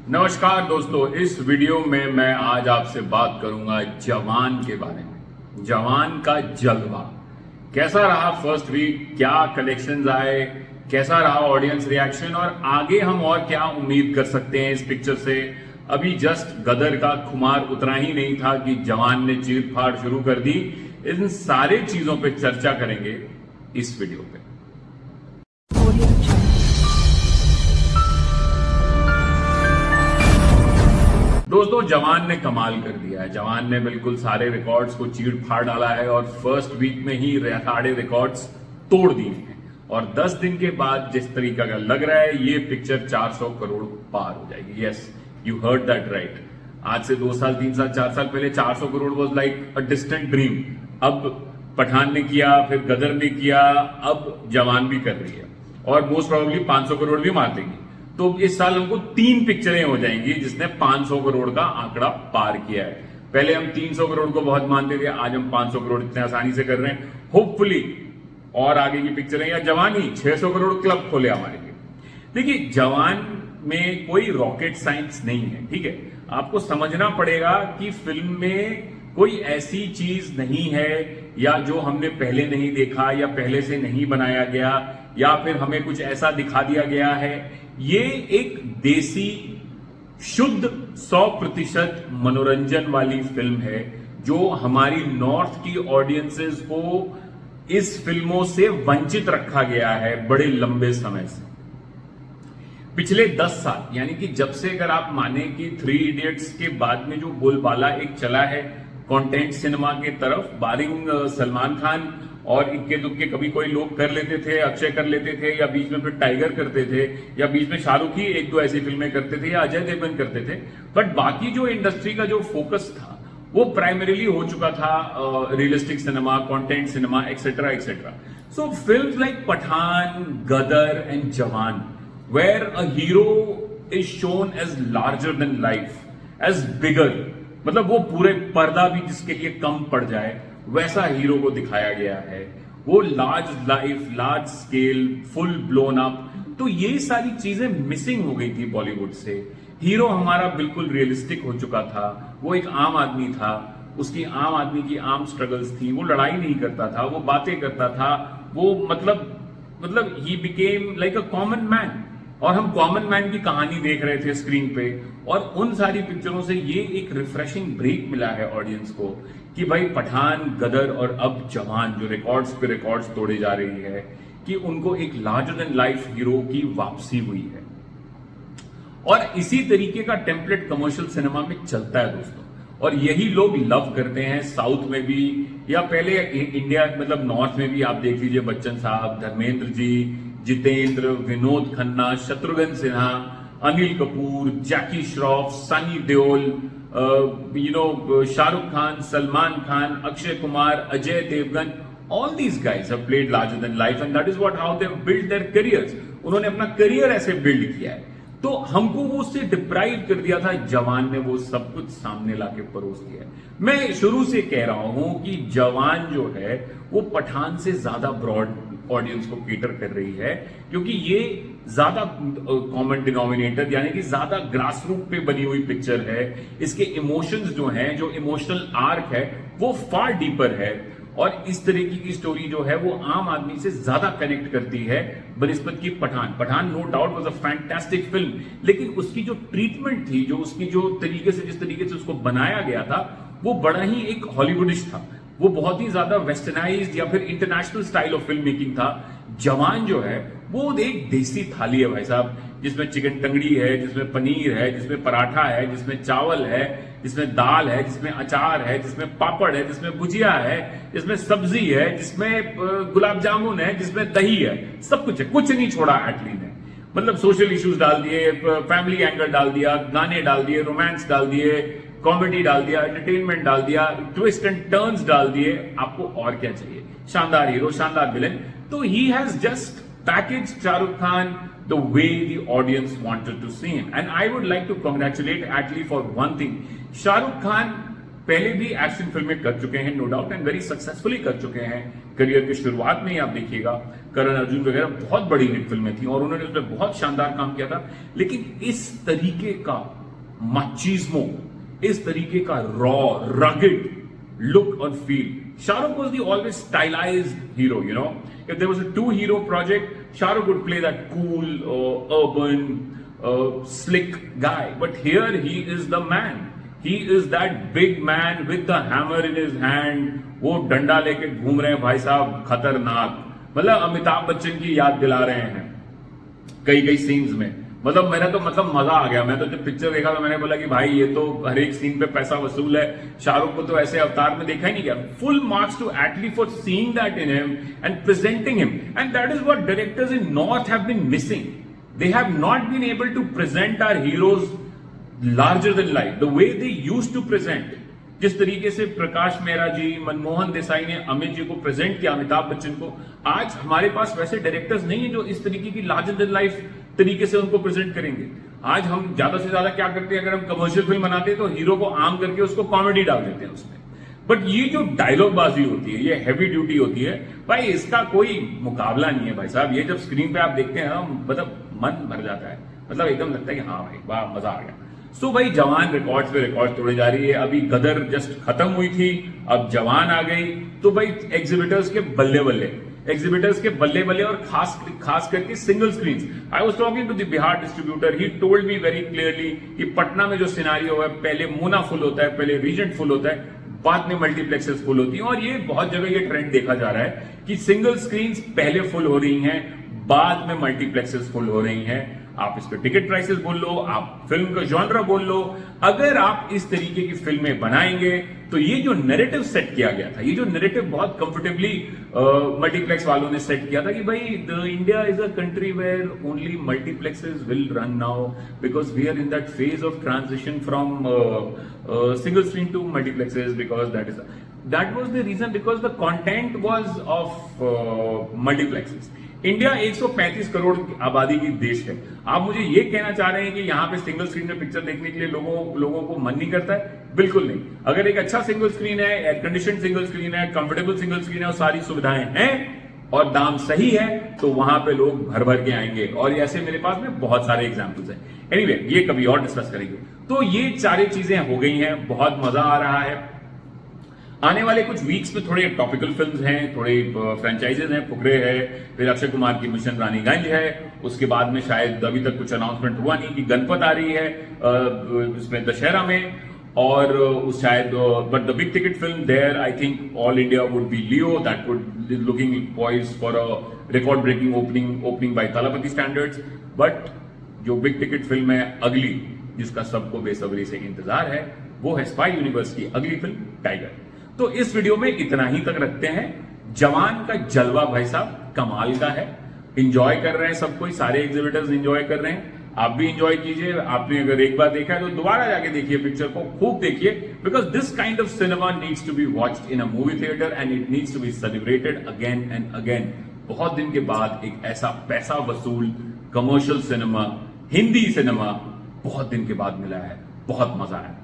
नमस्कार दोस्तों, इस वीडियो में मैं आज आपसे बात करूंगा जवान के बारे में। जवान का जलवा कैसा रहा फर्स्ट वीक, क्या कलेक्शंस आए, कैसा रहा ऑडियंस रिएक्शन और आगे हम और क्या उम्मीद कर सकते हैं इस पिक्चर से। अभी जस्ट गदर का खुमार उतना ही नहीं था कि जवान ने चीर फाड़ शुरू कर दी। इन सारे चीजों पे चर्चा करेंगे इस वीडियो पे। दोस्तों, जवान ने कमाल कर दिया है। जवान ने बिल्कुल सारे रिकॉर्ड्स को चीड़ फाड़ डाला है और फर्स्ट वीक में ही सारे रिकॉर्ड्स तोड़ दिए हैं। और 10 दिन के बाद जिस तरीका का लग रहा है, ये पिक्चर 400 करोड़ पार हो जाएगी। Yes, you heard that right. आज से 2 साल 3 साल 4 साल पहले 400 crore was like a distant dream. अब पठान ने किया, फिर गदर ने किया, अब जवान भी कर रही है और मोस्ट प्रोबेबली 500 करोड़ भी मार देगी। तो इस साल हमको 3 पिक्चरें हो जाएंगी जिसने 500 करोड़ का आंकड़ा पार किया है। पहले हम 300 करोड़ को बहुत मानते थे, आज हम 500 करोड़ इतने आसानी से कर रहे हैं। होपफुली और आगे की पिक्चरें या जवान ही 600 करोड़ क्लब खोले हमारे लिए। देखिए, जवान में कोई रॉकेट साइंस नहीं है, ठीक है। आपको समझना पड़ेगा कि फिल्म में कोई ऐसी चीज नहीं है या जो हमने पहले नहीं देखा या पहले से नहीं बनाया गया या फिर हमें कुछ ऐसा दिखा दिया गया है। ये एक देसी शुद्ध 100% मनोरंजन वाली फिल्म है जो हमारी नॉर्थ की ऑडियंसेस को इस फिल्मों से वंचित रखा गया है बड़े लंबे समय से। पिछले 10 साल यानी कि जब से अगर आप माने कि 3 इडियट्स के बाद में जो बोलबाला एक चला है कंटेंट सिनेमा के तरफ, बारिंग सलमान खान और इक्के दुक्के कभी कोई लोग कर लेते थे, अक्षय कर लेते थे या बीच में फिर टाइगर करते थे या बीच में शाहरुख ही 1-2 ऐसी फिल्में करते थे या अजय देवगन करते थे। बट बाकी जो इंडस्ट्री का जो फोकस था वो प्राइमरीली हो चुका था realistic cinema, content cinema, etcetera etcetera. So films like Pathaan, Gadar and Jawan, where a hero is shown as larger than life, as bigger, मतलब वो पूरे पर्दा भी जिसके लिए कम पड़ जाए वैसा हीरो को दिखाया गया है। वो large life, large scale, full blown up. तो ये सारी चीजें मिसिंग हो गई थी बॉलीवुड से। हीरो हमारा बिल्कुल रियलिस्टिक हो चुका था। वो एक आम आदमी था, उसकी आम आदमी की आम स्ट्रगल्स थी। वो लड़ाई नहीं करता था, वो बातें करता था। वो मतलब he became like a common man और हम कॉमन मैन की कहानी देख रहे थे स्क्रीन पे। और उन सारी पिक्चरों से ये एक रिफ्रेशिंग ब्रेक मिला है ऑडियंस को कि भाई पठान, गदर और अब जवान जो रिकॉर्ड्स पे रिकॉर्ड्स तोड़े जा रही है कि उनको एक लार्जर देन लाइफ हीरो की वापसी हुई है। और इसी तरीके का टेम्पलेट कमर्शियल सिनेमा में चलता है दोस्तों, और यही लोग लव करते हैं साउथ में भी या पहले इंडिया मतलब नॉर्थ में भी। आप देख लीजिए बच्चन साहब, धर्मेंद्र जी, जितेंद्र, विनोद खन्ना, शत्रुघ्न सिन्हा, अनिल कपूर, जैकी Shroff, Sunny Deol, Shahrukh Khan, Salman Khan, Akshay Kumar, Ajay Devgan, all these guys have played larger than life and that is what how they have built their careers. उन्होंने अपना करियर ऐसे बिल्ड किया है। तो हमको वो उससे डिप्राइव कर दिया था, जवान ने वो सब कुछ सामने लाके परोस दिया है। मैं शुरू से कह रहा हूं कि जवान जो है वो पठान से ज्यादा ब्रॉड ऑडियंस को केटर कर रही है क्योंकि ये ज्यादा कॉमन डिनोमिनेटर यानी कि ज्यादा ग्रास रूट पे बनी हुई पिक्चर है। इसके इमोशंस जो हैं, जो इमोशनल आर्क है वो फार डीपर है और इस तरीके की स्टोरी जो है वो आम आदमी से ज्यादा कनेक्ट करती है बनिस्बत की Pathaan no doubt was a fantastic film, लेकिन उसकी जो ट्रीटमेंट थी, जो उसकी जो तरीके से जिस तरीके से उसको बनाया गया था वो बड़ा ही एक हॉलीवुडिश था। वो बहुत ही ज्यादा वेस्टर्नाइज्ड या फिर international style of film making था। जवान जो है वो एक देसी थाली है भाई साहब, जिसमें चिकन टंगड़ी है, जिसमें पनीर है, जिसमें पराठा है, जिसमें चावल है, जिसमें दाल है, जिसमें अचार है, जिसमें पापड़ है, जिसमें भुजिया है, जिसमें सब्जी है, जिसमें गुलाब जामुन है, जिसमें दही है, सब कुछ है। कुछ नहीं छोड़ा एटली ने। मतलब सोशल इश्यूज डाल दिए, फैमिली एंगल डाल दिया, गाने डाल दिए, रोमांस डाल दिए, कॉमेडी डाल दिया, एंटरटेनमेंट डाल दिया, ट्विस्ट एंड टर्न्स डाल दिए। आपको और क्या चाहिए? शानदार हीरो, शानदार विलेन। तो he has just package Shahrukh Khan the way the audience wanted to see him, and I would like to congratulate Atlee for one thing. Shahrukh Khan पहले भी एक्शन फिल्में कर चुके हैं no doubt, and very successfully कर चुके हैं। करियर की शुरुआत में ही आप देखिएगा करण अर्जुन वगैरह बहुत बड़ी हिट फिल्में थी और उन्होंने उसमें बहुत शानदार काम किया था। लेकिन इस तरीके का माचिज्मो, इस तरीके का raw rugged look or feel. Shah Rukh was the always stylized hero, you know. If there was a two hero project, Shah Rukh would play that cool, urban, slick guy. But here he is the man. He is that big man with the hammer in his hand. वो डंडा लेके घूम रहे हैं भाई साहब, खतरनाक। मतलब अमिताभ बच्चन की याद दिला रहे हैं कई कई सीन्स में। मतलब मेरा तो मजा आ गया। मैं तो जब पिक्चर देखा तो मैंने बोला कि भाई ये तो हर एक सीन पे पैसा वसूल है। शाहरुख को तो ऐसे अवतार में देखा ही नहीं गया। Full marks to Atlee for seeing that in him and presenting him, and that is what directors in north have been missing. They have not been able to present our heroes larger than life the way they used to present. जिस तरीके से प्रकाश मेहरा जी, मनमोहन देसाई ने अमित जी को present किया, अमिताभ बच्चन को, आज हमारे पास वैसे डायरेक्टर्स नहीं है जो इस तरीके की लार्जर देन लाइफ तरीके से उनको प्रेजेंट करेंगे। आज हम ज्यादा से ज्यादा क्या करते हैं, अगर हम कमर्शियल फिल्म बनाते हैं तो हीरो को आम करके उसको कॉमेडी डाल देते हैं उसमें। बट ये जो डायलॉग बाजी होती है, ये हैवी ड्यूटी होती है भाई, इसका कोई मुकाबला नहीं है भाई साहब। ये जब स्क्रीन पे आप देखते हैं ना, मतलब मन भर जाता है। मतलब एकदम लगता है कि हाँ भाई वाह, मजा आ गया। सो भाई जवान रिकॉर्ड्स पे रिकॉर्ड तोड़े जा रही है। अभी गदर जस्ट खत्म हुई थी, अब जवान आ गई, तो भाई एग्जिबिटर्स के बल्ले बल्ले, एग्जिबिटर्स के बल्ले बल्ले, और खास करके single screens. I was talking to the Bihar distributor, he told me very clearly कि पटना में जो सिनारियो है, पहले मोना फुल होता है, पहले रीजेंट फुल होता है, बाद में मल्टीप्लेक्सेस फुल होती हैं। और ये बहुत जगह ये ट्रेंड देखा जा रहा है कि सिंगल स्क्रीन्स पहले फुल हो रही हैं, बाद में मल्टीप्लेक्सेस फुल हो रही हैं। आप इस पर टिकट प्राइसेस बोल लो, आप फिल्म का जॉनरा बोल लो, अगर आप इस तरीके की फिल्में बनाएंगे तो ये जो नैरेटिव सेट किया गया था, ये जो नैरेटिव बहुत कंफर्टेबली मल्टीप्लेक्स वालों ने सेट किया था कि भाई the India is a country where only multiplexes will run now because we are in that phase of transition from single screen to multiplexes, because that was the reason, because the content was of multiplexes. India 135 crore आबादी की देश है। आप मुझे ये कहना चाह रहे हैं कि यहाँ पे सिंगल स्क्रीन में पिक्चर देखने के लिए लोगों को मन नहीं करता है? बिल्कुल नहीं। अगर एक अच्छा सिंगल स्क्रीन है, एयर कंडीशन सिंगल स्क्रीन है, कंफर्टेबल सिंगल स्क्रीन है और सारी सुविधाएं हैं और दाम सही है, तो वहां पे लोग भर भर के आएंगे। और ऐसे मेरे पास में बहुत सारे एग्जाम्पल्स हैं। एनीवे, ये कभी और डिस्कस करेंगे। तो ये सारी चीजें हो गई हैं, बहुत मजा आ रहा है। आने वाले कुछ वीक्स में थोड़े टॉपिकल फिल्म्स हैं, थोड़े फ्रेंचाइजेज हैं, फुकरे है, फिर अक्षय कुमार की मिशन रानीगंज है, उसके बाद में शायद अभी तक कुछ अनाउंसमेंट हुआ नहीं कि गणपत आ रही है इसमें दशहरा में, और शायद but the big ticket film there I think all India would be Leo, that would looking poised for a record breaking opening by Thalapathy standards. But जो बिग टिकट फिल्म है अगली, जिसका सबको बेसब्री से इंतजार है, वो है स्पाई यूनिवर्स की अगली फिल्म टाइगर। तो इस वीडियो में इतना ही तक रखते हैं। जवान का जलवा भाई साहब कमाल का है, इंजॉय कर रहे हैं सब कोई, सारे एग्जिबिटर्स इंजॉय कर रहे हैं, आप भी इंजॉय कीजिए। आपने अगर एक बार देखा है तो दोबारा जाके देखिए पिक्चर को, खूब देखिए, because this kind of cinema needs to be watched in a movie theatre and it needs to be celebrated again and again. बहुत दिन के बाद एक ऐसा पैसा वसूल कमर्शियल सिनेमा, हिंदी सिनेमा बहुत दिन के बाद मिला है, बहुत मजा आया।